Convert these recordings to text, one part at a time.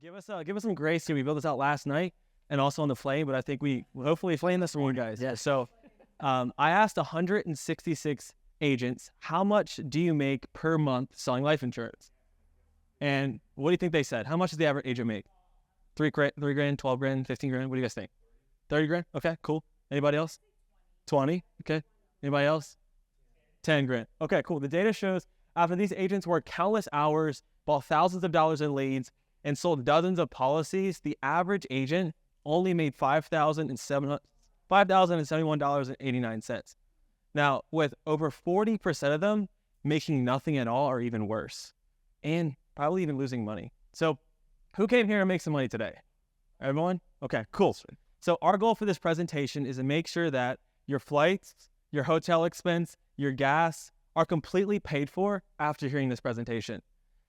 Give us some grace here. We built this out last night and also on the flame, but I think we hopefully flame this one, guys. Yeah. So I asked 166 agents, how much do you make per month selling life insurance? And what do you think they said? How much does the average agent make? 3 grand, 12 grand, 15 grand? What do you guys think? 30 grand? Okay, cool. Anybody else? 20? Okay. Anybody else? 10 grand. Okay, cool. The data shows after these agents worked countless hours, bought thousands of dollars in leads, and sold dozens of policies, the average agent only made $5,071.89. Now, with over 40% of them making nothing at all or even worse, and probably even losing money. So who came here to make some money today? Everyone? Okay, cool. So our goal for this presentation is to make sure that your flights, your hotel expense, your gas are completely paid for after hearing this presentation.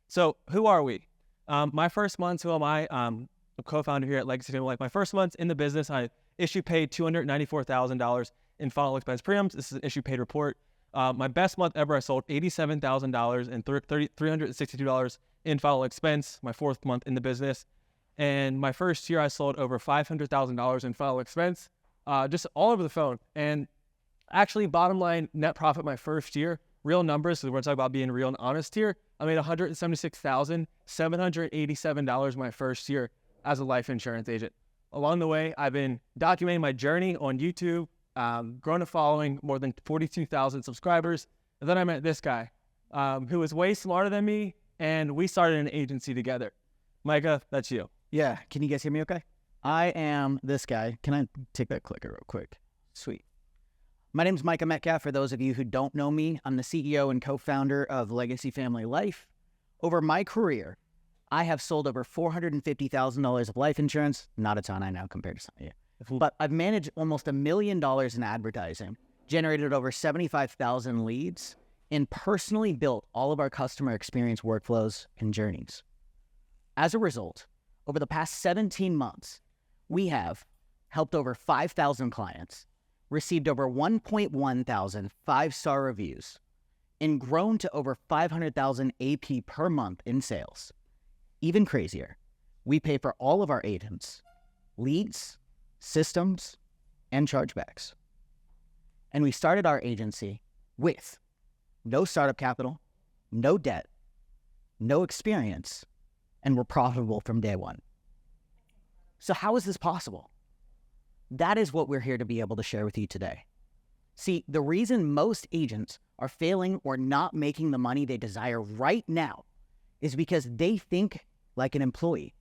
So who are we? My first month, who am I? I'm a co-founder here at Legacy Family Life. My first month in the business, I issue paid $294,000 in final expense premiums. This is an issue paid report. My best month ever, I sold $87,000 and $362 in final expense, my fourth month in the business. And my first year, I sold over $500,000 in final expense, just all over the phone. And actually, bottom line, net profit my first year, real numbers, so we're going to talk about being real and honest here. I made $176,787 my first year as a life insurance agent. Along the way, I've been documenting my journey on YouTube, grown a following, more than 42,000 subscribers. And then I met this guy who was way smarter than me, and we started an agency together. Micah, that's you. Yeah. Can you guys hear me okay? I am this guy. Can I take that clicker real quick? Sweet. My name is Micah Metcalf. For those of you who don't know me, I'm the CEO and co-founder of Legacy Family Life. Over my career, I have sold over $450,000 of life insurance. Not a ton, I know, compared to some of you. But I've managed almost $1 million in advertising, generated over 75,000 leads, and personally built all of our customer experience workflows and journeys. As a result, over the past 17 months, we have helped over 5,000 clients, received over 1.1 thousand 5-star reviews, and grown to over 500,000 AP per month in sales. Even crazier, we pay for all of our agents, leads, systems, and chargebacks. And we started our agency with no startup capital, no debt, no experience, and we're profitable from day one. So how is this possible? That is what we're here to be able to share with you today. See, the reason most agents are failing or not making the money they desire right now is because they think like an employee.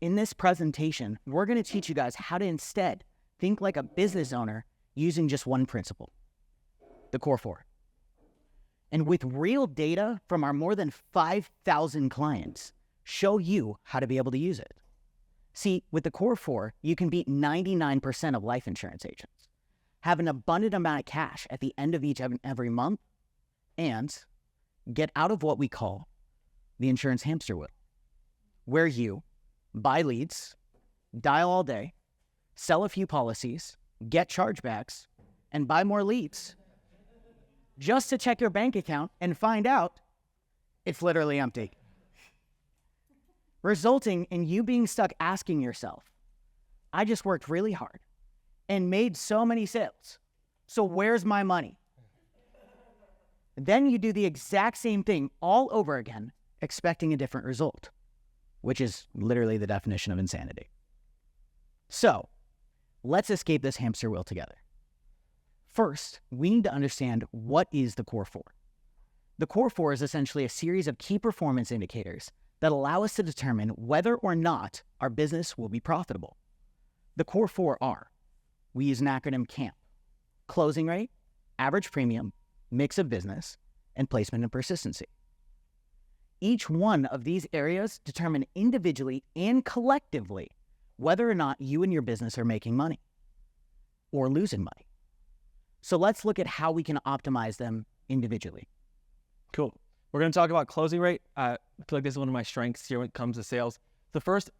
In this presentation, we're going to teach you guys how to instead think like a business owner using just one principle, the Core 4. And with real data from our more than 5,000 clients, show you how to be able to use it. See, with the Core 4, you can beat 99% of life insurance agents, have an abundant amount of cash at the end of each and every month, and get out of what we call the insurance hamster wheel, where you buy leads, dial all day, sell a few policies, get chargebacks, and buy more leads, just to check your bank account and find out it's literally empty, resulting in you being stuck asking yourself, I just worked really hard and made so many sales, so where's my money? Then you do the exact same thing all over again, expecting a different result, which is literally the definition of insanity. So let's escape this hamster wheel together. First, we need to understand what is the Core 4. The Core 4 is essentially a series of key performance indicators that allow us to determine whether or not our business will be profitable. The Core 4 are, we use an acronym CAMP, closing rate, average premium, mix of business, and placement and persistency. Each one of these areas determine individually and collectively whether or not you and your business are making money or losing money. So let's look at how we can optimize them individually. Cool. We're going to talk about closing rate. I feel like this is one of my strengths here when it comes to sales. The first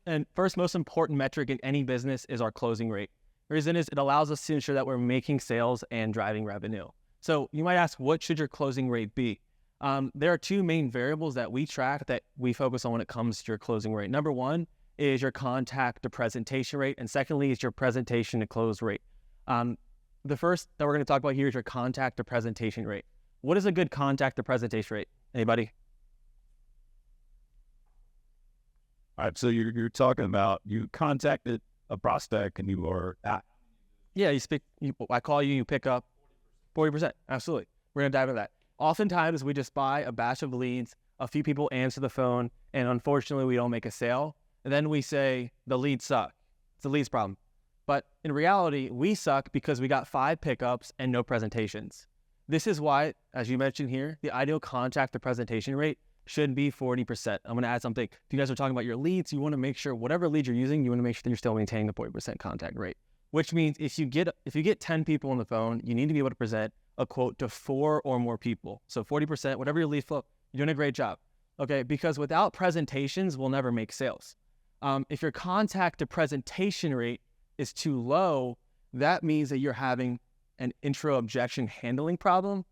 most important metric in any business is our closing rate. The reason is it allows us to ensure that we're making sales and driving revenue. So you might ask, what should your closing rate be? There are two main variables that we track that we focus on when it comes to your closing rate. Number one is your contact to presentation rate, and secondly is your presentation to close rate. The first that we're going to talk about here is your contact to presentation rate. What is a good contact to presentation rate? Anybody? All right, so you're talking about you contacted a prospect and you are Yeah, I call you, you pick up 40%. Absolutely. We're going to dive into that. Oftentimes, we just buy a batch of leads, a few people answer the phone, and unfortunately, we don't make a sale. And then we say, the leads suck. It's a leads problem. But in reality, we suck because we got 5 pickups and no presentations. This is why, as you mentioned here, the ideal contact to presentation rate should be 40%. I'm going to add something. If you guys are talking about your leads, you want to make sure whatever lead you're using, you want to make sure that you're still maintaining the 40% contact rate. Which means if you get 10 people on the phone, you need to be able to present a quote to 4 or more people. So 40%, whatever your lead flow, you're doing a great job. Okay, because without presentations, we'll never make sales. If your contact to presentation rate is too low, that means that you're having an intro objection handling problem,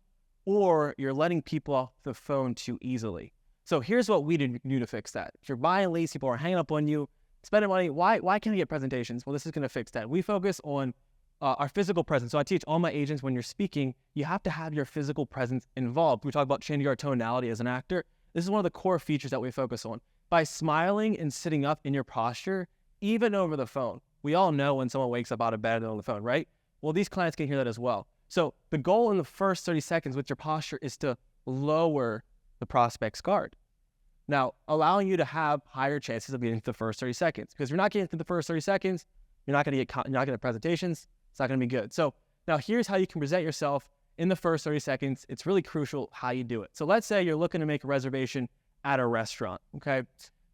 or you're letting people off the phone too easily. So here's what we do to fix that. If you're buying leads, people are hanging up on you, spending money, why can't I get presentations? Well, this is going to fix that. We focus on our physical presence. So I teach all my agents when you're speaking, you have to have your physical presence involved. We talk about changing our tonality as an actor. This is one of the core features that we focus on. By smiling and sitting up in your posture, even over the phone. We all know when someone wakes up out of bed and on the phone, right? Well, these clients can hear that as well. So the goal in the first 30 seconds with your posture is to lower the prospect's guard. Now, allowing you to have higher chances of getting to the first 30 seconds. Because if you're not getting to the first 30 seconds, you're not going to get presentations. It's not going to be good. So now here's how you can present yourself in the first 30 seconds. It's really crucial how you do it. So let's say you're looking to make a reservation at a restaurant, okay?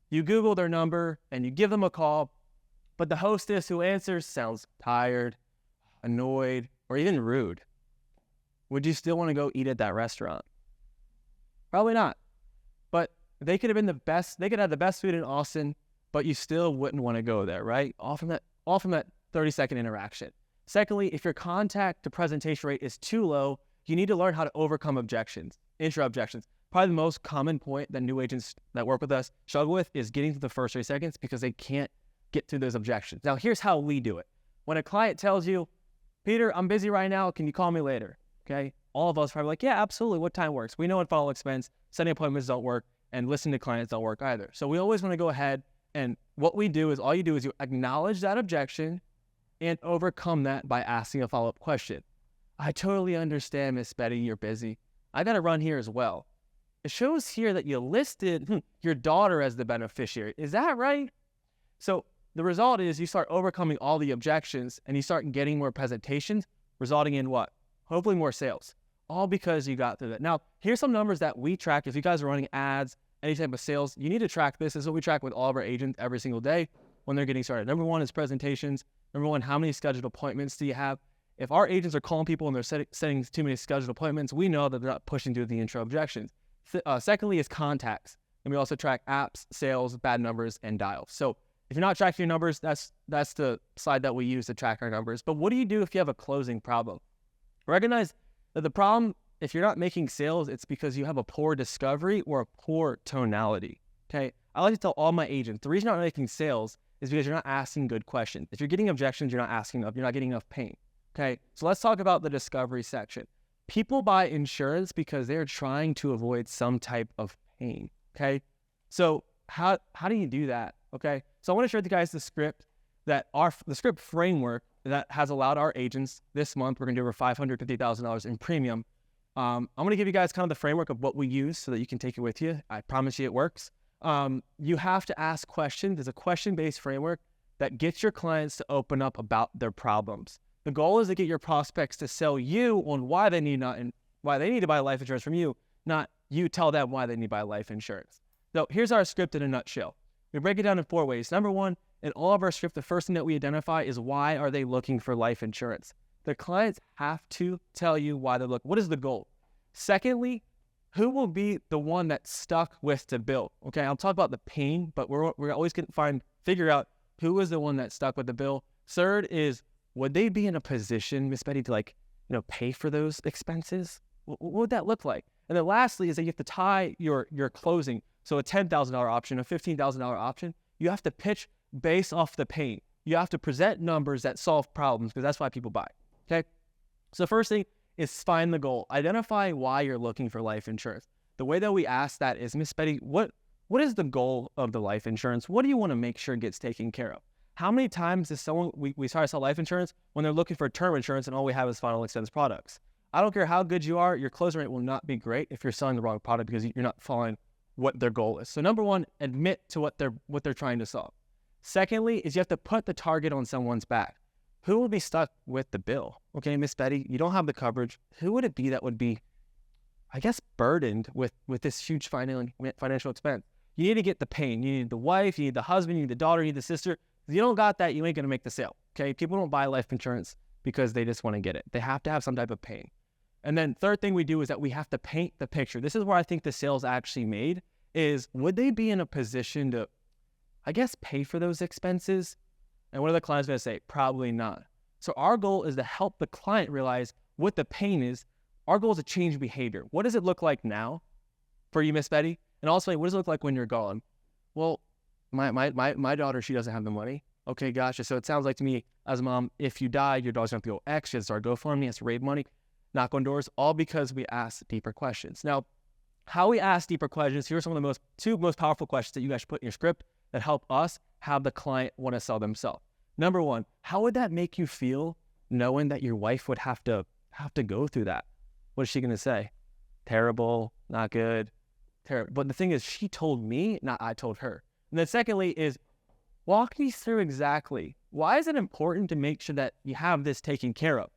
You Google their number and you give them a call, but the hostess who answers sounds tired, annoyed, or even rude. Would you still want to go eat at that restaurant? Probably not. But they could have been the best, they could have the best food in Austin, but you still wouldn't want to go there, right? All from that 30-second interaction. Secondly, if your contact to presentation rate is too low, you need to learn how to overcome objections, intro objections. Probably the most common point that new agents that work with us struggle with is getting to the first 30 seconds because they can't get through those objections. Now, here's how we do it. When a client tells you, Peter, I'm busy right now, can you call me later? Okay? All of us are probably like, yeah, absolutely. What time works? We know when follow expense, setting appointments don't work, and listening to clients don't work either. So we always want to go ahead, and what we do is all you do is you acknowledge that objection and overcome that by asking a follow-up question. I totally understand, Miss Betty, you're busy. I got to run here as well. It shows here that you listed your daughter as the beneficiary. Is that right? So the result is you start overcoming all the objections and you start getting more presentations, resulting in what? Hopefully more sales, all because you got through that. Now, here's some numbers that we track. If you guys are running ads, any type of sales, you need to track this. This is what we track with all of our agents every single day when they're getting started. Number one is presentations. Number one, how many scheduled appointments do you have? If our agents are calling people and they're setting too many scheduled appointments, we know that they're not pushing through the intro objections. Secondly is contacts. And we also track apps, sales, bad numbers, and dials. So if you're not tracking your numbers, that's the slide that we use to track our numbers. But what do you do if you have a closing problem? Recognize that the problem, if you're not making sales, it's because you have a poor discovery or a poor tonality, okay? I like to tell all my agents, the reason you're not making sales is because you're not asking good questions. If you're getting objections, you're not asking enough, you're not getting enough pain, okay? So let's talk about the discovery section. People buy insurance because they're trying to avoid some type of pain, okay? So how do you do that, okay? So I want to share with you guys the script the script framework that has allowed our agents this month. We're going to do over $550,000 in premium. I'm going to give you guys kind of the framework of what we use so that you can take it with you. I promise you it works. You have to ask questions. There's a question-based framework that gets your clients to open up about their problems. The goal is to get your prospects to sell you on why they need to buy life insurance from you, not you tell them why they need to buy life insurance. So here's our script in a nutshell. We break it down in 4 ways. Number one, in all of our script, the first thing that we identify is why are they looking for life insurance? The clients have to tell you why they're looking. What is the goal? Secondly, who will be the one that's stuck with the bill? Okay, I'll talk about the pain, but we're always going to figure out who is the one that's stuck with the bill. Third is, would they be in a position, Miss Betty, to pay for those expenses? What would that look like? And then lastly is that you have to tie your closing. So a $10,000 option, a $15,000 option, you have to pitch based off the pain. You have to present numbers that solve problems because that's why people buy. Okay. So first thing is find the goal. Identify why you're looking for life insurance. The way that we ask that is, Miss Betty, what is the goal of the life insurance? What do you want to make sure gets taken care of? How many times is we try to sell life insurance when they're looking for term insurance and all we have is final expense products? I don't care how good you are, your closing rate will not be great if you're selling the wrong product because you're not following what their goal is. So number one, admit to what they're trying to solve. Secondly, is you have to put the target on someone's back. Who will be stuck with the bill? Okay, Miss Betty, you don't have the coverage. Who would it be that would be, I guess, burdened with this huge financial expense? You need to get the pain. You need the wife, you need the husband, you need the daughter, you need the sister. If you don't got that, you ain't going to make the sale. Okay, people don't buy life insurance because they just want to get it. They have to have some type of pain. And then third thing we do is that we have to paint the picture. This is where I think the sales actually made is, would they be in a position to, I guess, pay for those expenses? And what are the clients going to say? Probably not. So our goal is to help the client realize what the pain is. Our goal is to change behavior. What does it look like now for you, Miss Betty? And also, what does it look like when you're gone? Well, my daughter, she doesn't have the money. Okay, gotcha. So it sounds like to me, as a mom, if you die, your daughter's going to have to go X, she has to start GoFundMe, has to raise money, knock on doors, all because we ask deeper questions. Now, how we ask deeper questions, here are some of the two most powerful questions that you guys should put in your script that help us have the client want to sell themselves. Number one, how would that make you feel knowing that your wife would have to go through that? What is she going to say? Terrible, not good, terrible. But the thing is, she told me, not I told her. And then secondly is, walk me through exactly why is it important to make sure that you have this taken care of?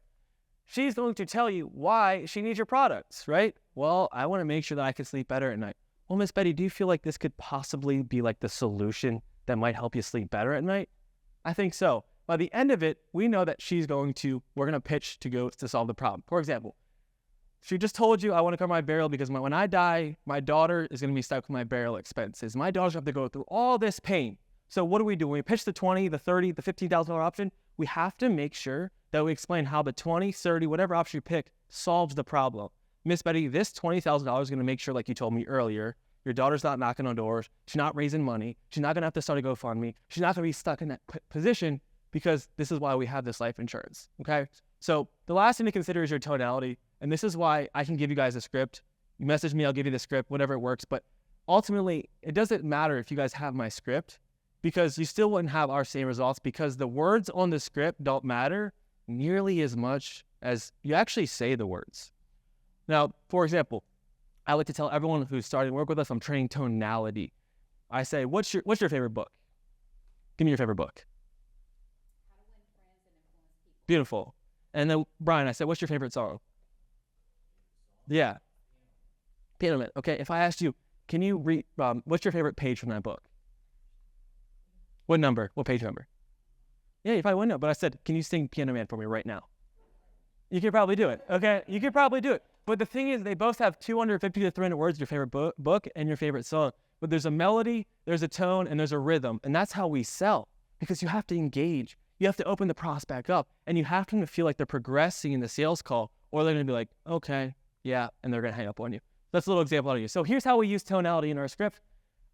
She's going to tell you why she needs your products, right? Well, I want to make sure that I can sleep better at night. Well, Miss Betty, do you feel like this could possibly be like the solution that might help you sleep better at night? I think so. By the end of it, we know that we're going to pitch to solve the problem. For example, she just told you, I want to cover my burial because when I die, my daughter is going to be stuck with my burial expenses. My daughter's going to have to go through all this pain. So what do we do? When we pitch the 20, the 30, the $15,000 option, we have to make sure that we explain how the 20, 30, whatever option you pick solves the problem. Miss Betty, this $20,000 is going to make sure, like you told me earlier, your daughter's not knocking on doors. She's not raising money. She's not going to have to start a GoFundMe. She's not going to be stuck in that position because this is why we have this life insurance, okay? So the last thing to consider is your tonality, and this is why I can give you guys a script. You message me, I'll give you the script, whatever it works, but ultimately, it doesn't matter if you guys have my script because you still wouldn't have our same results because the words on the script don't matter nearly as much as you actually say the words. Now, for example, I like to tell everyone who's starting to work with us, I'm training tonality. I say, what's your favorite book? Give me your favorite book. How to Win Friends and Influence People. Beautiful. And then Brian, I said, what's your favorite song? Yeah. Piano Man. Okay, if I asked you, can you read, what's your favorite page from that book? What number? What page number? Yeah, you probably wouldn't know, but I said, can you sing Piano Man for me right now? You could probably do it, okay? You could probably do it. But the thing is, they both have 250 to 300 words, your favorite book and your favorite song. But there's a melody, there's a tone, and there's a rhythm. And that's how we sell, because you have to engage. You have to open the prospect up, and you have them to feel like they're progressing in the sales call, or they're going to be like, okay, yeah, and they're going to hang up on you. That's a little example out of you. So here's how we use tonality in our script.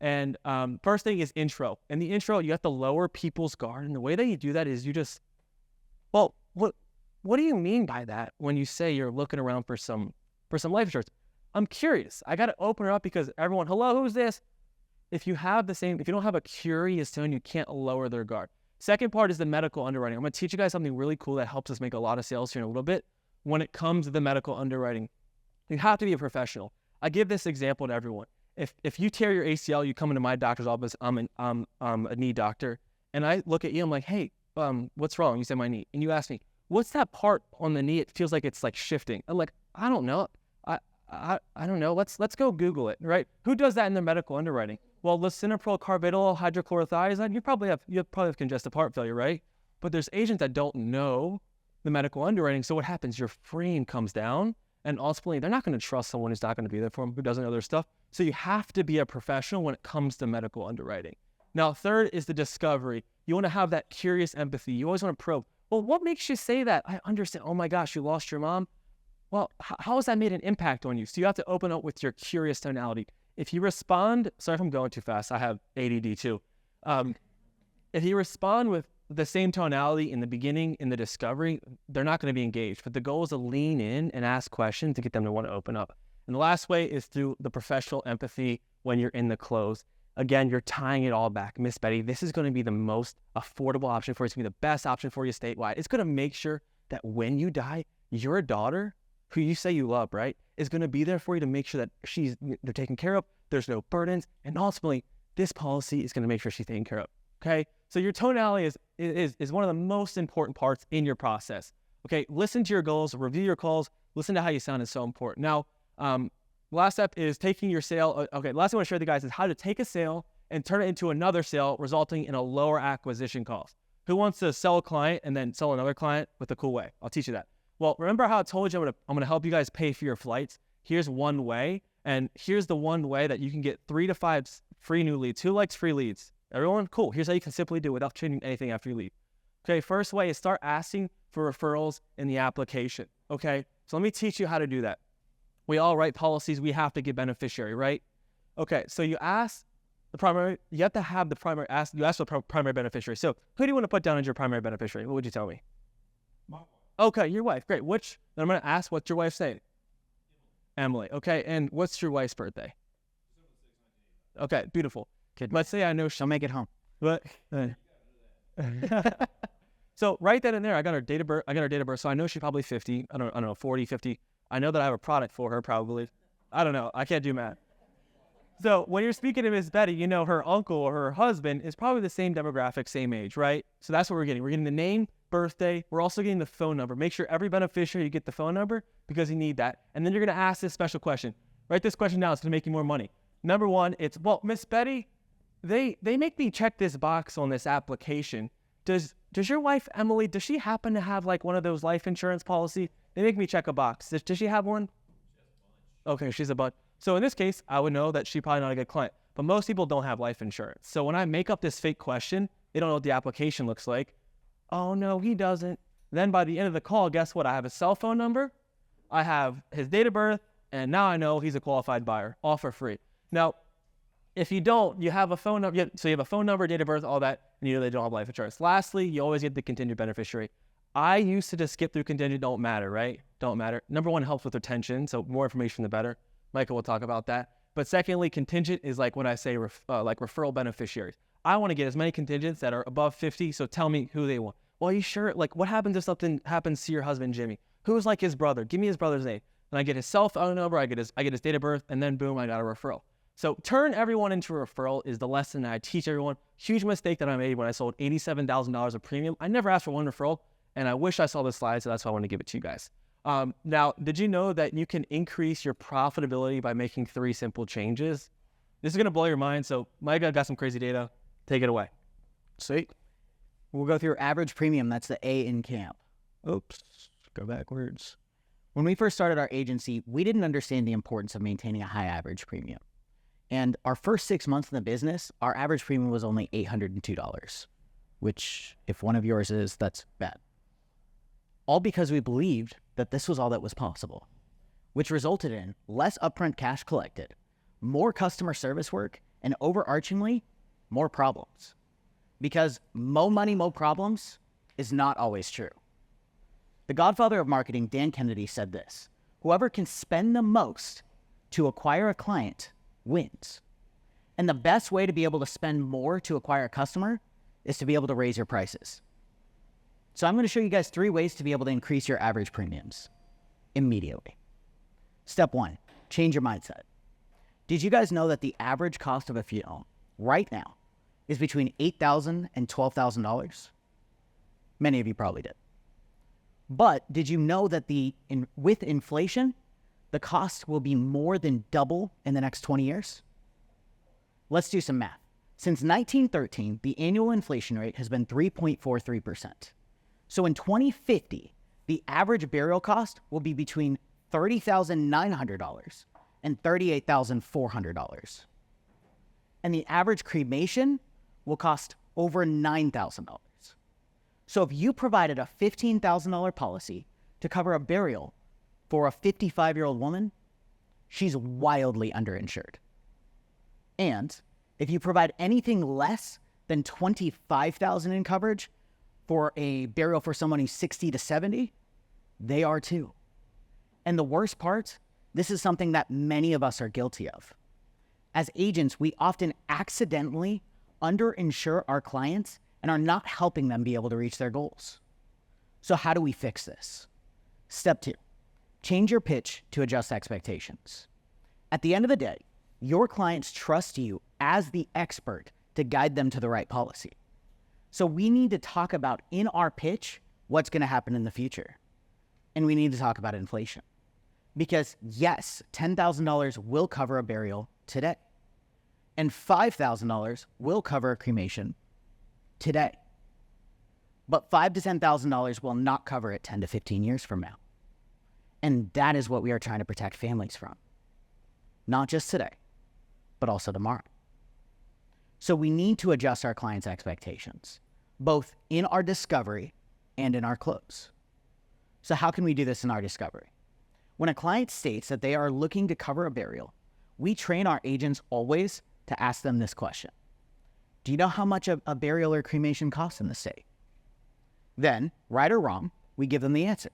And first thing is intro. In the intro, you have to lower people's guard. And the way that you do that is you just, well, what do you mean by that when you say you're looking around for some life insurance? I'm curious. I got to open it up because everyone, hello, who's this? If you don't have a curious tone, you can't lower their guard. Second part is the medical underwriting. I'm going to teach you guys something really cool that helps us make a lot of sales here in a little bit. When it comes to the medical underwriting, you have to be a professional. I give this example to everyone. If you tear your ACL, you come into my doctor's office, I'm a knee doctor, and I look at you, I'm like, hey, what's wrong? You say my knee. And you ask me, what's that part on the knee? It feels like it's like shifting. I'm like, I don't know. I don't know. Let's go Google it, right? Who does that in their medical underwriting? Well, lisinopril, carvedilol, hydrochlorothiazide, you probably have congestive heart failure, right? But there's agents that don't know the medical underwriting. So what happens? Your frame comes down, and ultimately they're not going to trust someone who's not going to be there for them, who doesn't know their stuff. So you have to be a professional when it comes to medical underwriting. Now, third is the discovery. You want to have that curious empathy. You always want to probe. Well, what makes you say that? I understand. Oh my gosh, you lost your mom. well, how has that made an impact on you? So you have to open up with your curious tonality. If you respond, sorry if I'm going too fast, I have ADD too. If you respond with the same tonality in the beginning, in the discovery, they're not going to be engaged. But the goal is to lean in and ask questions to get them to want to open up. And the last way is through the professional empathy when you're in the close. Again, you're tying it all back. Miss Betty, this is going to be the most affordable option for you. It's going to be the best option for you statewide. It's going to make sure that when you die, your daughter, who you say you love, right, is going to be there for you to make sure that they're taken care of. There's no burdens. And ultimately, this policy is going to make sure she's taken care of. Okay? So your tonality is one of the most important parts in your process. Okay? Listen to your goals, review your calls, listen to how you sound is so important. Now, last step is taking your sale. Okay, last thing I want to share with you guys is how to take a sale and turn it into another sale, resulting in a lower acquisition cost. Who wants to sell a client and then sell another client with a cool way? I'll teach you that. Well, remember how I told you I'm gonna help you guys pay for your flights? Here's one way, and here's the one way that you can get 3 to 5 free new leads. Who likes free leads? Everyone? Cool. Here's how you can simply do it without changing anything after you leave. Okay, first way is start asking for referrals in the application. Okay, so let me teach you how to do that. We all write policies. We have to get beneficiary, right? Okay, so you ask the primary, you have to have the primary, you ask for the primary beneficiary. So who do you want to put down as your primary beneficiary? What would you tell me? Okay, your wife. Great. Then I'm going to ask, what's your wife's name? Emily. Okay, and what's your wife's birthday? Okay, beautiful. Let's say I know She'll make it home. But so write that in there. I got her date of birth. So I know she's probably 50. I don't know, 40, 50. I know that I have a product for her probably. I don't know. I can't do math. So when you're speaking to Miss Betty, you know her uncle or her husband is probably the same demographic, same age, right? So that's what we're getting. We're getting the name, birthday. We're also getting the phone number. Make sure every beneficiary you get the phone number because you need that. And then you're going to ask this special question. Write this question down. It's going to make you more money. Number one, it's, well, Miss Betty, they make me check this box on this application. Does your wife, Emily, does she happen to have like one of those life insurance policies? They make me check a box. Does she have one? Okay, she's a bunch. So in this case, I would know that she's probably not a good client. But most people don't have life insurance. So when I make up this fake question, they don't know what the application looks like. Oh, no, he doesn't. Then by the end of the call, guess what? I have his cell phone number, I have his date of birth, and now I know he's a qualified buyer, all for free. Now, if you don't, you have a phone number. So you have a phone number, date of birth, all that, and you know they don't have life insurance. Lastly, you always get the contingent beneficiary. I used to just skip through contingent, don't matter, right? Don't matter. Number one, helps with retention, so more information the better. Micah will talk about that. But secondly, contingent is like when I say like referral beneficiaries. I want to get as many contingents that are above 50, so tell me who they want. Well, are you sure? Like, what happens if something happens to your husband, Jimmy? Who's like his brother? Give me his brother's name. And I get his cell phone number, I get his date of birth, and then boom, I got a referral. So turn everyone into a referral is the lesson that I teach everyone. Huge mistake that I made when I sold $87,000 of premium. I never asked for one referral, and I wish I saw this slide, so that's why I wanted to give it to you guys. Now, did you know that you can increase your profitability by making 3 simple changes? This is going to blow your mind, so Micah got some crazy data. Take it away. Sweet. We'll go through average premium. That's the A in camp. Oops. Go backwards. When we first started our agency, we didn't understand the importance of maintaining a high average premium. And our first 6 months in the business, our average premium was only $802, which if one of yours is, that's bad. All because we believed that this was all that was possible, which resulted in less upfront cash collected, more customer service work, and overarchingly, more problems. Because mo money, mo problems is not always true. The godfather of marketing, Dan Kennedy, said this: whoever can spend the most to acquire a client wins. And the best way to be able to spend more to acquire a customer is to be able to raise your prices. So I'm going to show you guys 3 ways to be able to increase your average premiums immediately. Step 1, change your mindset. Did you guys know that the average cost of a funeral right now is between $8,000 and $12,000? Many of you probably did. But did you know that with inflation, the cost will be more than double in the next 20 years? Let's do some math. Since 1913, the annual inflation rate has been 3.43%. So in 2050, the average burial cost will be between $30,900 and $38,400. And the average cremation will cost over $9,000. So if you provided a $15,000 policy to cover a burial for a 55-year-old woman, she's wildly underinsured. And if you provide anything less than $25,000 in coverage for a burial for someone who's 60 to 70, they are too. And the worst part, this is something that many of us are guilty of. As agents, we often accidentally underinsure our clients and are not helping them be able to reach their goals. So how do we fix this? Step 2, change your pitch to adjust expectations. At the end of the day, your clients trust you as the expert to guide them to the right policy. So we need to talk about in our pitch what's going to happen in the future. And we need to talk about inflation. Because yes, $10,000 will cover a burial today. And $5,000 will cover a cremation today. But $5,000 to $10,000 will not cover it 10 to 15 years from now. And that is what we are trying to protect families from. Not just today, but also tomorrow. So we need to adjust our clients' expectations, both in our discovery and in our close. So how can we do this in our discovery? When a client states that they are looking to cover a burial, we train our agents always to ask them this question. Do you know how much a burial or cremation costs in the state? Then, right or wrong, we give them the answer.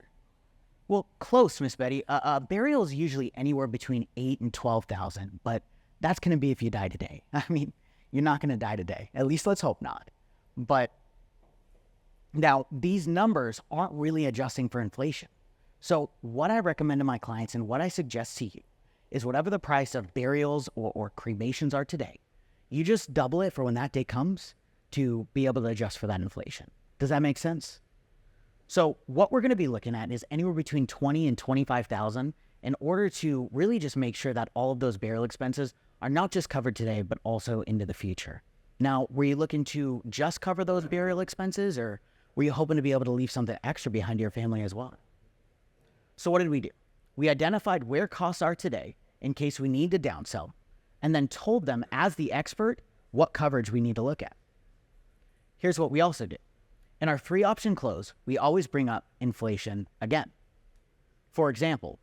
Well, close, Miss Betty. A burial is usually anywhere between $8,000 and $12,000, but that's going to be if you die today. I mean, you're not going to die today. At least let's hope not. But now, these numbers aren't really adjusting for inflation. So what I recommend to my clients and what I suggest to you is whatever the price of burials or cremations are today, you just double it for when that day comes to be able to adjust for that inflation. Does that make sense? So what we're going to be looking at is anywhere between $20,000 and $25,000 in order to really just make sure that all of those burial expenses are not just covered today, but also into the future. Now, were you looking to just cover those burial expenses, or were you hoping to be able to leave something extra behind your family as well? So what did we do? We identified where costs are today in case we need to downsell, and then told them as the expert what coverage we need to look at. Here's what we also did. In our 3-option close, we always bring up inflation again. For example,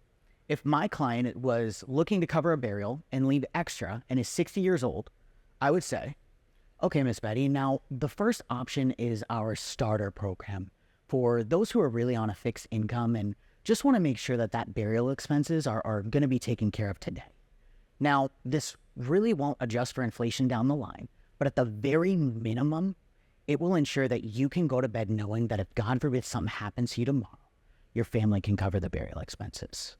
if my client was looking to cover a burial and leave extra and is 60 years old, I would say, okay, Miss Betty, now the first option is our starter program for those who are really on a fixed income and just want to make sure that that burial expenses are going to be taken care of today. Now, this really won't adjust for inflation down the line, but at the very minimum, it will ensure that you can go to bed knowing that if God forbid something happens to you tomorrow, your family can cover the burial expenses.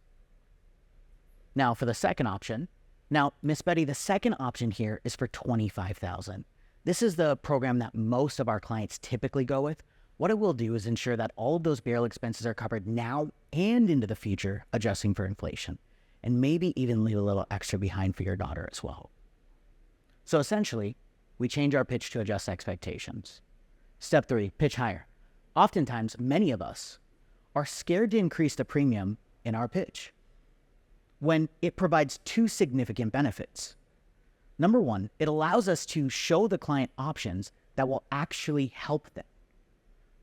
Now, for the second option, now, Miss Betty, the second option here is for $25,000. This is the program that most of our clients typically go with. What it will do is ensure that all of those burial expenses are covered now and into the future, adjusting for inflation, and maybe even leave a little extra behind for your daughter as well. So essentially, we change our pitch to adjust expectations. Step 3, pitch higher. Oftentimes, many of us are scared to increase the premium in our pitch when it provides 2 significant benefits. Number 1, it allows us to show the client options that will actually help them.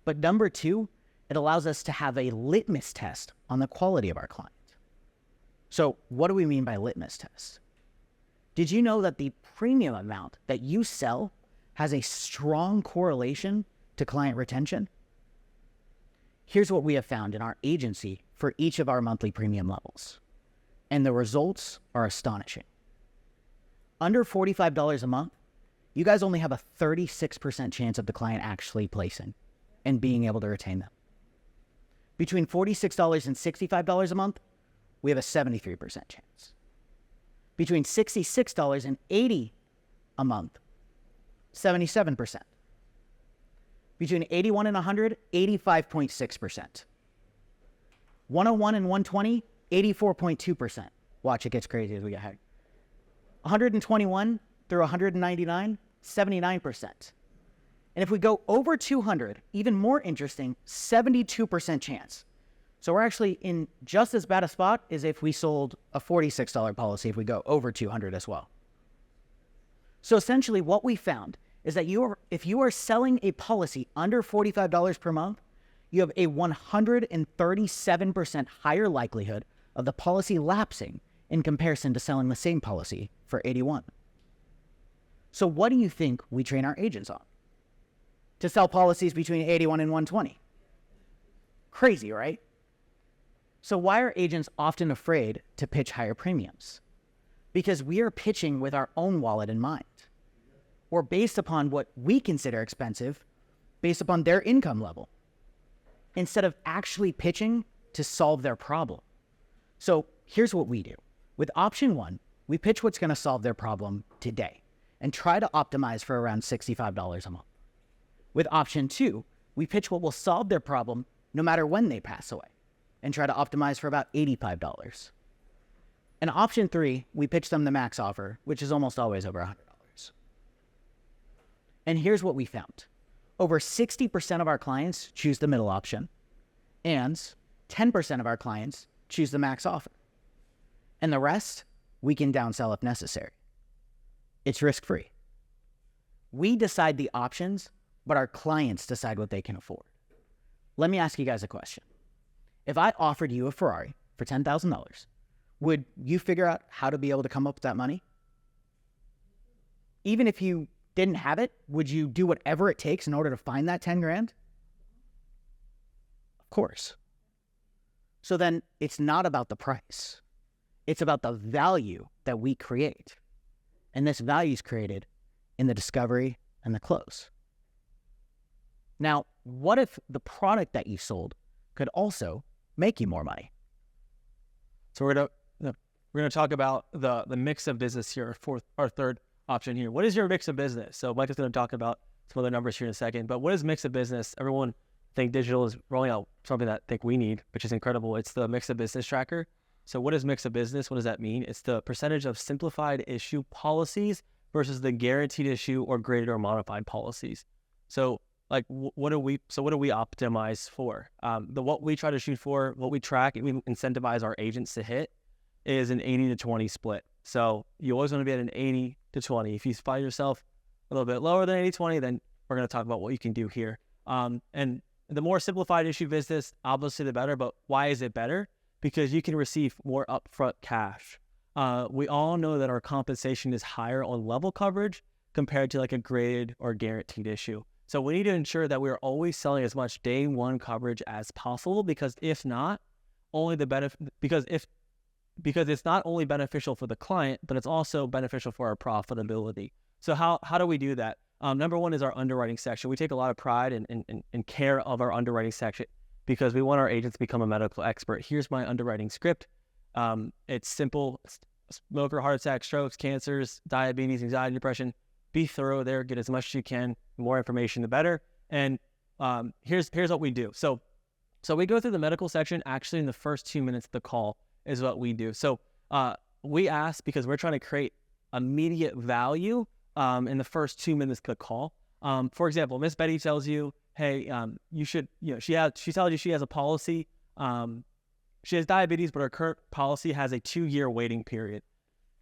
But number 2, it allows us to have a litmus test on the quality of our client. So what do we mean by litmus test? Did you know that the premium amount that you sell has a strong correlation to client retention? Here's what we have found in our agency for each of our monthly premium levels. And the results are astonishing. Under $45 a month, you guys only have a 36% chance of the client actually placing and being able to retain them. Between $46 and $65 a month, we have a 73% chance. Between $66 and $80 a month, 77%. Between 81 and 100, 85.6%. 101 and 120, 84.2%. Watch, it gets crazy as we get higher. 121 through 199, 79%. And if we go over 200, even more interesting, 72% chance. So we're actually in just as bad a spot as if we sold a $46 policy if we go over 200 as well. So essentially what we found is that if you are selling a policy under $45 per month, you have a 137% higher likelihood of the policy lapsing in comparison to selling the same policy for 81. So what do you think we train our agents on? To sell policies between 81 and 120. Crazy, right? So why are agents often afraid to pitch higher premiums? Because we are pitching with our own wallet in mind, or based upon what we consider expensive, based upon their income level, instead of actually pitching to solve their problem. So here's what we do. With option 1, we pitch what's going to solve their problem today and try to optimize for around $65 a month. With option 2, we pitch what will solve their problem no matter when they pass away and try to optimize for about $85. And option 3, we pitch them the max offer, which is almost always over $100. And here's what we found. Over 60% of our clients choose the middle option, and 10% of our clients choose the max offer. And the rest, we can downsell if necessary. It's risk-free. We decide the options, but our clients decide what they can afford. Let me ask you guys a question. If I offered you a Ferrari for $10,000, would you figure out how to be able to come up with that money? Even if you didn't have it, would you do whatever it takes in order to find that 10 grand? Of course. So then it's not about the price. It's about the value that we create. And this value is created in the discovery and the close. Now, what if the product that you sold could also make you more money? So we're gonna talk about the mix of business here, our third option here. What is your mix of business? So Micah's going to talk about some other numbers here in a second, but what is mix of business? Everyone think digital is rolling out something that I think we need, which is incredible. It's the mix of business tracker. So what is mix of business? What does that mean? It's the percentage of simplified issue policies versus the guaranteed issue or graded or modified policies. So like what do we optimize for? What we try to shoot for, what we track, and we incentivize our agents to hit is an 80 to 20 split. So you always want to be at an 80 to 20. If you find yourself a little bit lower than 80-20, then we're going to talk about what you can do here. And the more simplified issue business, obviously the better, but why is it better? Because you can receive more upfront cash. We all know that our compensation is higher on level coverage compared to like a graded or guaranteed issue. So we need to ensure that we're always selling as much day one coverage as possible, because if not, because it's not only beneficial for the client, but it's also beneficial for our profitability. So how do we do that? Number one is our underwriting section. We take a lot of pride and care of our underwriting section because we want our agents to become a medical expert. Here's my underwriting script. It's simple: smoker, heart attack, strokes, cancers, diabetes, anxiety, depression. Be thorough there. Get as much as you can. The more information, the better. And here's what we do. So we go through the medical section actually in the first 2 minutes of the call is what we do. So we ask because we're trying to create immediate value in the first 2 minutes of the call. For example, Miss Betty tells you, hey, you should, she tells you she has a policy. She has diabetes, but her current policy has a 2-year waiting period.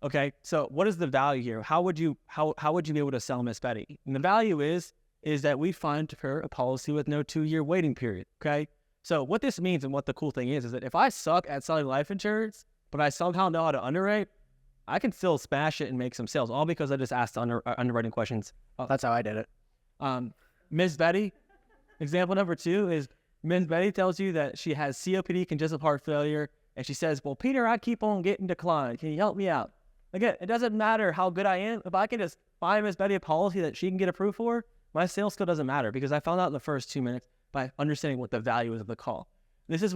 Okay, so what is the value here? How would you be able to sell Miss Betty? And the value is that we find her a policy with no 2-year waiting period. Okay, so what this means and what the cool thing is that if I suck at selling life insurance, but I somehow know how to underwrite, I can still smash it and make some sales, all because I just asked underwriting questions. That's how I did it. Ms. Betty, example number 2 is Ms. Betty tells you that she has COPD, congestive heart failure, and she says, well, Peter, I keep on getting declined. Can you help me out? Again, it doesn't matter how good I am. If I can just find Ms. Betty a policy that she can get approved for, my sales skill doesn't matter because I found out in the first 2 minutes by understanding what the value is of the call. This is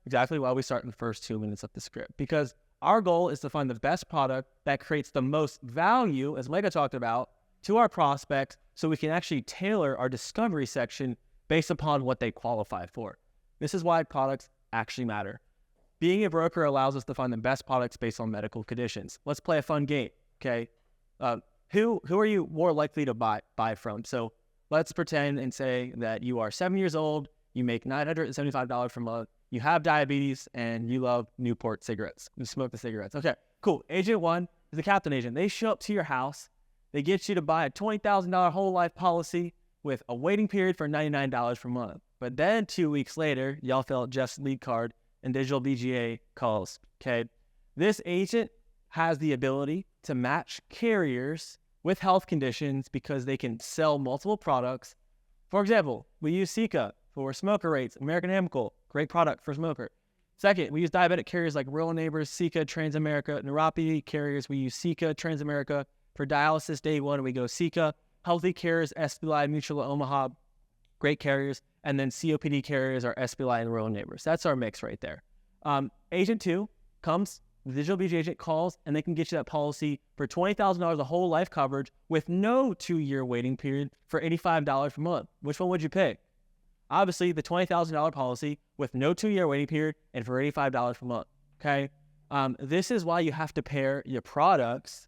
exactly why we start in the first 2 minutes of the script, because our goal is to find the best product that creates the most value, as Micah talked about, to our prospects so we can actually tailor our discovery section based upon what they qualify for. This is why products actually matter. Being a broker allows us to find the best products based on medical conditions. Let's play a fun game, okay? Who are you more likely to buy from? So let's pretend and say that you are 7 years old, you make $975 per month, you have diabetes, and you love Newport cigarettes. You smoke the cigarettes. Okay, cool. Agent 1 is the captain agent. They show up to your house. They get you to buy a $20,000 whole life policy with a waiting period for $99 per month. But then 2 weeks later, y'all fill out Jeff's lead card, and digital BGA calls, okay? This agent has the ability to match carriers with health conditions because they can sell multiple products. For example, we use Sika for smoker rates, American Amicable, great product for smoker. Second, we use diabetic carriers like Rural Neighbors, Sika, Transamerica. Neuropathy carriers, we use Sika, Transamerica. For dialysis day one, we go Sika. Healthy carriers, SBLI, Mutual of Omaha, great carriers. And then COPD carriers are SBLI and Rural Neighbors. That's our mix right there. Agent 2 comes, the digital BG agent calls, and they can get you that policy for $20,000 of whole life coverage with no 2-year waiting period for $85 per month. Which one would you pick? Obviously, the $20,000 policy with no 2-year waiting period and for $85 per month, okay? This is why you have to pair your products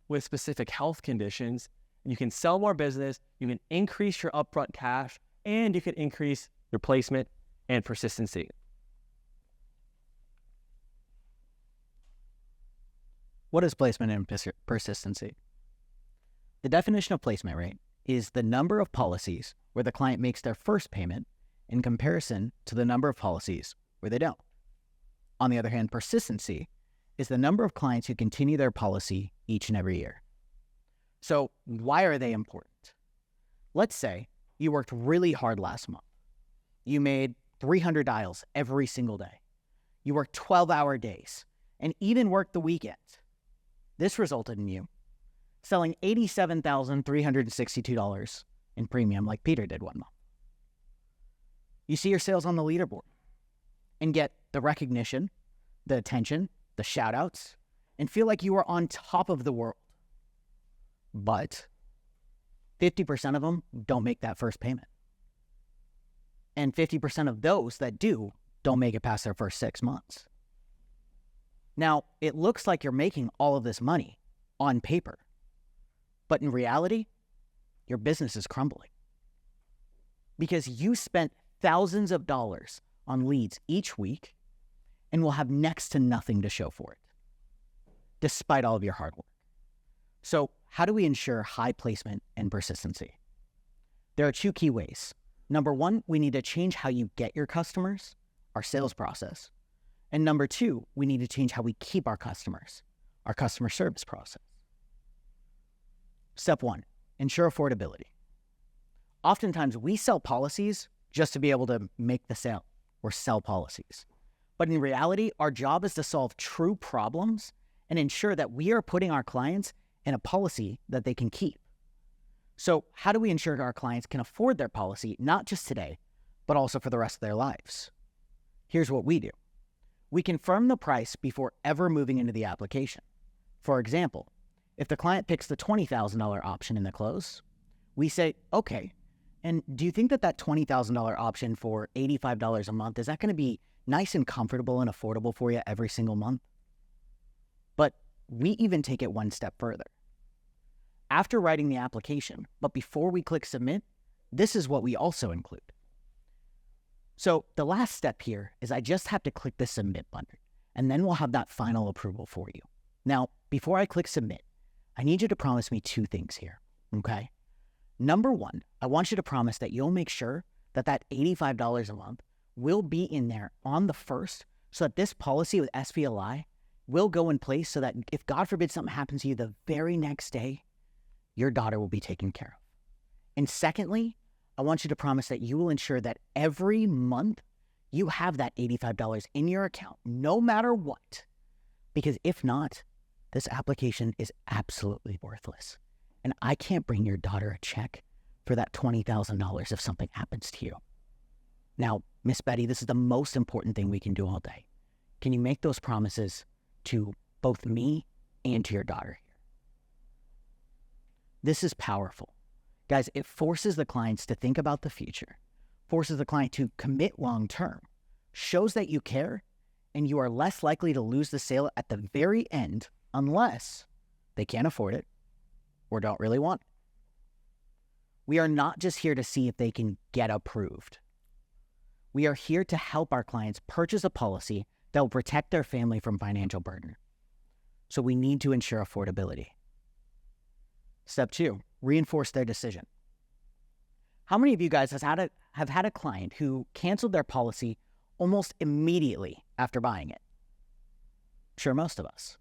with specific health conditions. You can sell more business, you can increase your upfront cash, and you can increase your placement and persistency. What is placement and persistency? The definition of placement rate is the number of policies where the client makes their first payment in comparison to the number of policies where they don't. On the other hand, persistency is the number of clients who continue their policy each and every year. So why are they important? Let's say you worked really hard last month. You made 300 dials every single day. You worked 12-hour days and even worked the weekends. This resulted in you selling $87,362 in premium like Peter did one month. You see your sales on the leaderboard and get the recognition, the attention, the shout outs, and feel like you are on top of the world. But 50% of them don't make that first payment. And 50% of those that do don't make it past their first 6 months. Now, it looks like you're making all of this money on paper, but in reality, your business is crumbling because you spent thousands of dollars on leads each week and will have next to nothing to show for it, despite all of your hard work. So how do we ensure high placement and persistency? There are 2 key ways. Number 1, we need to change how you get your customers, our sales process. And number 2, we need to change how we keep our customers, our customer service process. Step 1, ensure affordability. Oftentimes we sell policies just to be able to make the sale or sell policies. But in reality, our job is to solve true problems and ensure that we are putting our clients in a policy that they can keep. So how do we ensure our clients can afford their policy, not just today, but also for the rest of their lives? Here's what we do. We confirm the price before ever moving into the application. For example, if the client picks the $20,000 option in the close, we say, okay, and do you think that that $20,000 option for $85 a month, is that going to be nice and comfortable and affordable for you every single month? But we even take it one step further. After writing the application, but before we click submit, this is what we also include. So the last step here is I just have to click the submit button, and then we'll have that final approval for you. Now, before I click submit, I need you to promise me 2 things here, okay? Number 1, I want you to promise that you'll make sure that that $85 a month will be in there on the 1st so that this policy with SVLI will go in place so that if God forbid something happens to you the very next day, your daughter will be taken care of. And secondly, I want you to promise that you will ensure that every month you have that $85 in your account, no matter what. Because if not, this application is absolutely worthless. And I can't bring your daughter a check for that $20,000 if something happens to you. Now, Miss Betty, this is the most important thing we can do all day. Can you make those promises to both me and to your daughter here? This is powerful. Guys, it forces the clients to think about the future, forces the client to commit long-term, shows that you care, and you are less likely to lose the sale at the very end unless they can't afford it or don't really want it. We are not just here to see if they can get approved. We are here to help our clients purchase a policy that will protect their family from financial burden. So we need to ensure affordability. Step 2, reinforce their decision. How many of you guys have had a client who canceled their policy almost immediately after buying it? Sure, most of us.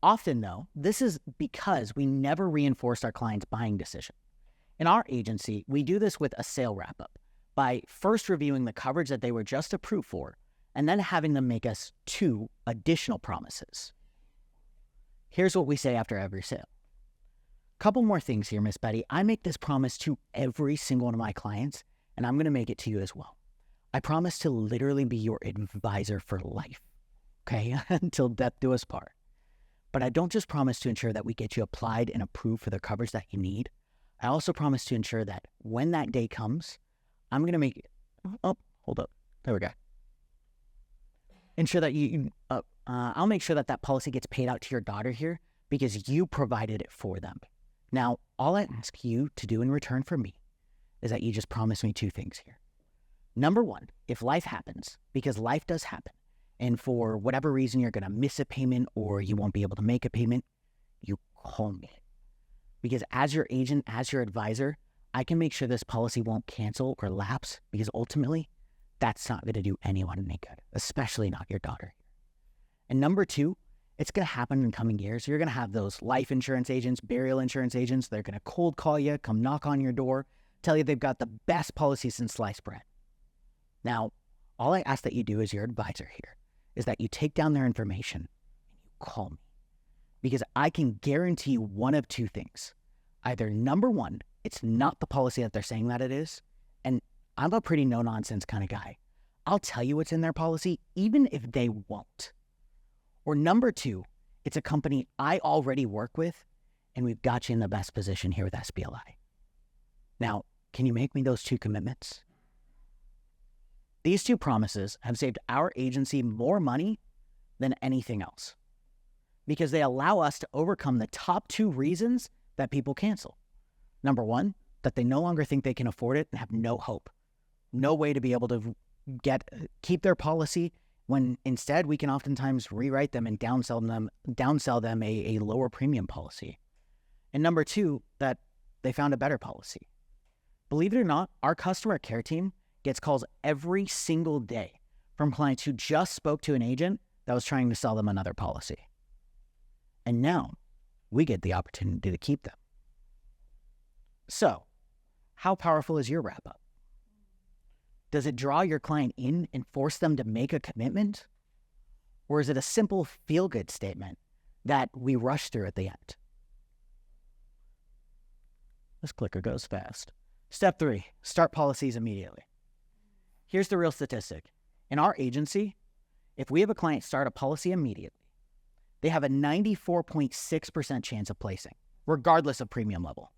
Often, though, this is because we never reinforced our client's buying decision. In our agency, we do this with a sale wrap-up by first reviewing the coverage that they were just approved for and then having them make us 2 additional promises. Here's what we say after every sale. Couple more things here, Miss Betty. I make this promise to every single one of my clients, and I'm going to make it to you as well. I promise to literally be your advisor for life, okay, until death do us part. But I don't just promise to ensure that we get you applied and approved for the coverage that you need. I also promise to ensure that when that day comes, I'm going to make it. Oh, hold up. There we go. Ensure that I'll make sure that that policy gets paid out to your daughter here because you provided it for them. Now, all I ask you to do in return for me is that you just promise me 2 things here. Number 1, if life happens, because life does happen, and for whatever reason you're going to miss a payment or you won't be able to make a payment, you call me. Because as your agent, as your advisor, I can make sure this policy won't cancel or lapse because ultimately, that's not going to do anyone any good, especially not your daughter. And number 2, it's going to happen in coming years. You're going to have those life insurance agents, burial insurance agents. They're going to cold call you, come knock on your door, tell you they've got the best policy since sliced bread. Now, all I ask that you do as your advisor here is that you take down their information and you call me. Because I can guarantee you one of 2 things. Either number 1, it's not the policy that they're saying that it is, and I'm a pretty no-nonsense kind of guy. I'll tell you what's in their policy, even if they won't. Or number 2, it's a company I already work with, and we've got you in the best position here with SBLI. Now, can you make me those 2 commitments? These 2 promises have saved our agency more money than anything else because they allow us to overcome the top 2 reasons that people cancel. Number 1, that they no longer think they can afford it and have no hope, no way to be able to keep their policy when instead we can oftentimes rewrite them and downsell them a lower premium policy. And number 2, that they found a better policy. Believe it or not, our customer care team gets calls every single day from clients who just spoke to an agent that was trying to sell them another policy. And now we get the opportunity to keep them. So, how powerful is your wrap-up? Does it draw your client in and force them to make a commitment? Or is it a simple feel-good statement that we rush through at the end? This clicker goes fast. Step 3, start policies immediately. Here's the real statistic. In our agency, if we have a client start a policy immediately, they have a 94.6% chance of placing, regardless of premium level.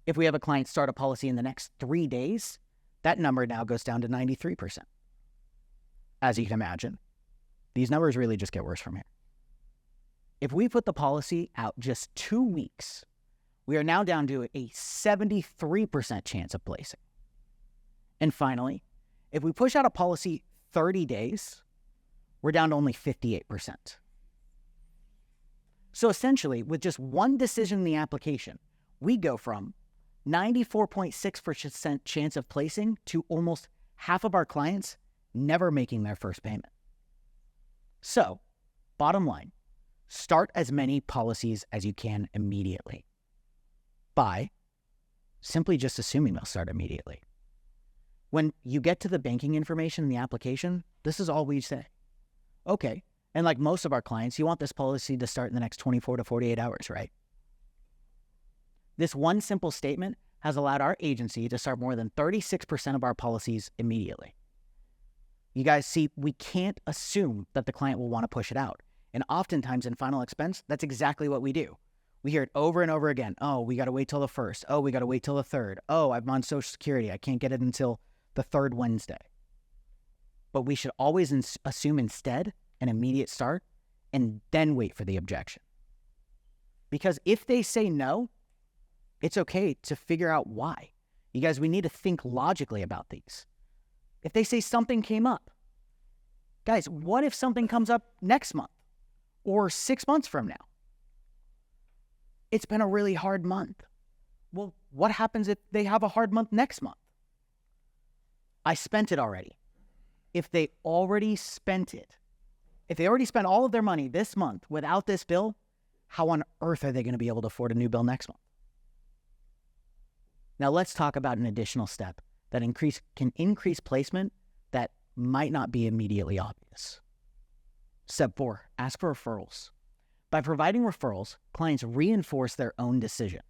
If we have a client start a policy in the next 3 days, that number now goes down to 93%. As you can imagine, these numbers really just get worse from here. If we put the policy out just 2 weeks, we are now down to a 73% chance of placing. And finally, if we push out a policy 30 days, we're down to only 58%. So essentially, with just one decision in the application, we go from 94.6% chance of placing to almost half of our clients never making their first payment. So, bottom line, start as many policies as you can immediately by simply just assuming they'll start immediately. When you get to the banking information in the application, this is all we say. Okay, and like most of our clients, you want this policy to start in the next 24 to 48 hours, right? This one simple statement has allowed our agency to start more than 36% of our policies immediately. You guys see, we can't assume that the client will want to push it out. And oftentimes in final expense, that's exactly what we do. We hear it over and over again. Oh, we got to wait till the 1st. Oh, we got to wait till the 3rd. Oh, I'm on Social Security. I can't get it until the 3rd Wednesday. But we should always assume instead an immediate start and then wait for the objection. Because if they say no, it's okay to figure out why. You guys, we need to think logically about these. If they say something came up, guys, what if something comes up next month or 6 months from now? It's been a really hard month. Well, what happens if they have a hard month next month? I spent it already. if they already spent it, if they already spent all of their money this month without this bill, how on earth are they going to be able to afford a new bill next month? Now let's talk about an additional step that can increase placement that might not be immediately obvious. Step 4, ask for referrals. By providing referrals, clients reinforce their own decision.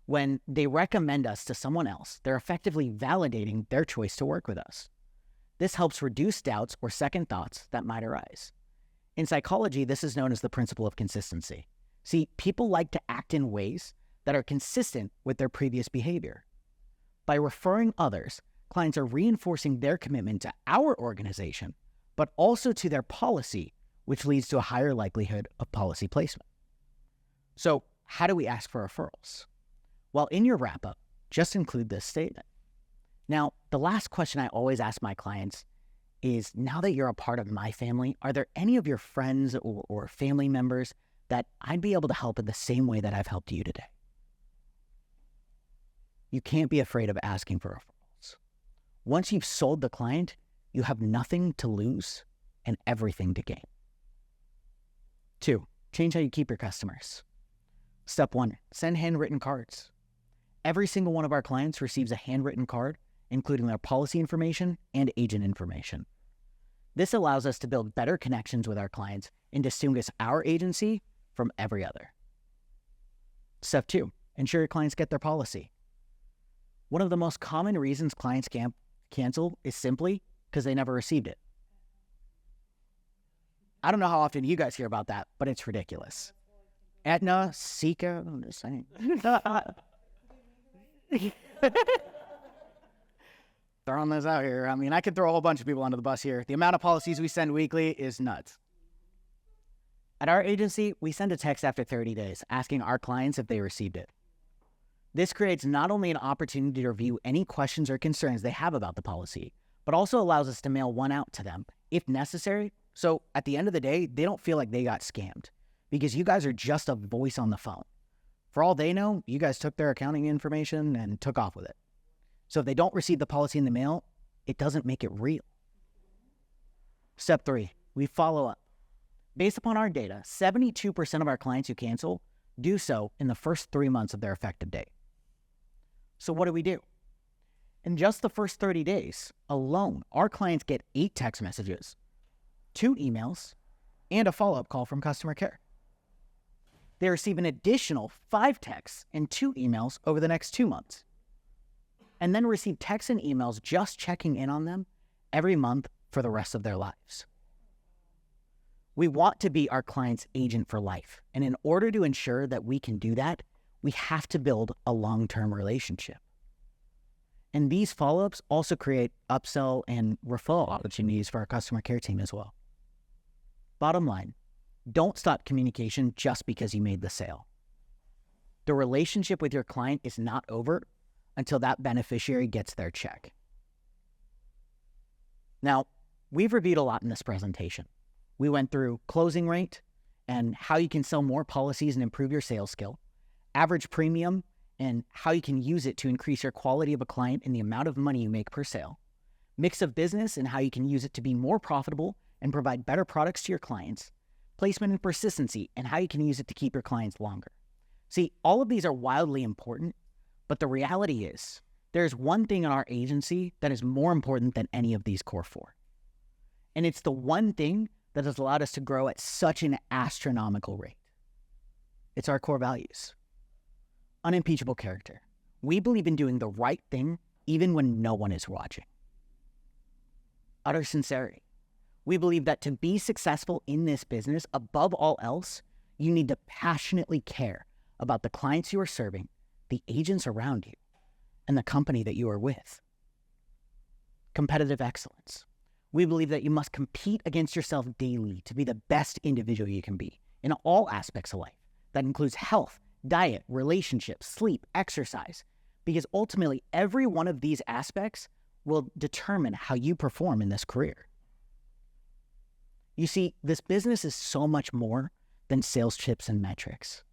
When they recommend us to someone else, they're effectively validating their choice to work with us. This helps reduce doubts or second thoughts that might arise. In psychology, this is known as the principle of consistency. See, people like to act in ways that are consistent with their previous behavior. By referring others, clients are reinforcing their commitment to our organization, but also to their policy, which leads to a higher likelihood of policy placement. So, how do we ask for referrals? Well, in your wrap-up, just include this statement. Now, the last question I always ask my clients is, now that you're a part of my family, are there any of your friends or family members that I'd be able to help in the same way that I've helped you today? You can't be afraid of asking for referrals. Once you've sold the client, you have nothing to lose and everything to gain. 2, change how you keep your customers. Step 1, send handwritten cards. Every single one of our clients receives a handwritten card, including their policy information and agent information. This allows us to build better connections with our clients and distinguish our agency from every other. Step 2, ensure your clients get their policy. One of the most common reasons clients cancel is simply because they never received it. I don't know how often you guys hear about that, but it's ridiculous. Aetna, Sika, I'm just saying. Throwing this out here. I mean, I could throw a whole bunch of people under the bus here. The amount of policies we send weekly is nuts. At our agency, we send a text after 30 days asking our clients if they received it. This creates not only an opportunity to review any questions or concerns they have about the policy, but also allows us to mail one out to them if necessary. So at the end of the day, they don't feel like they got scammed because you guys are just a voice on the phone. For all they know, you guys took their accounting information and took off with it. So if they don't receive the policy in the mail, it doesn't make it real. Step 3, we follow up. Based upon our data, 72% of our clients who cancel do so in the first 3 months of their effective date. So what do? In just the first 30 days alone, our clients get 8 text messages, 2 emails, and a follow-up call from customer care. They receive an additional 5 texts and 2 emails over the next 2 months, and then receive texts and emails just checking in on them every month for the rest of their lives. We want to be our client's agent for life, and in order to ensure that we can do that, we have to build a long-term relationship. And these follow-ups also create upsell and referral opportunities for our customer care team as well. Bottom line, don't stop communication just because you made the sale. The relationship with your client is not over until that beneficiary gets their check. Now, we've reviewed a lot in this presentation. We went through closing rate and how you can sell more policies and improve your sales skill, average premium, and how you can use it to increase your quality of a client and the amount of money you make per sale, mix of business and how you can use it to be more profitable and provide better products to your clients, placement and persistency, and how you can use it to keep your clients longer. See, all of these are wildly important, but the reality is there's one thing in our agency that is more important than any of these core 4. And it's the one thing that has allowed us to grow at such an astronomical rate. It's our core values. Unimpeachable character. We believe in doing the right thing even when no one is watching. Utter sincerity. We believe that to be successful in this business, above all else, you need to passionately care about the clients you are serving, the agents around you, and the company that you are with. Competitive excellence. We believe that you must compete against yourself daily to be the best individual you can be in all aspects of life. That includes health, diet, relationships, sleep, exercise, because ultimately every one of these aspects will determine how you perform in this career. You see, this business is so much more than sales chips and metrics.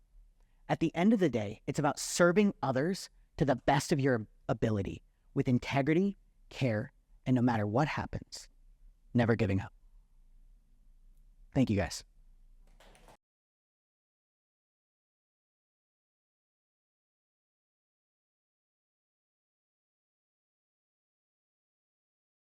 At the end of the day, it's about serving others to the best of your ability with integrity, care, and no matter what happens, never giving up. Thank you, guys.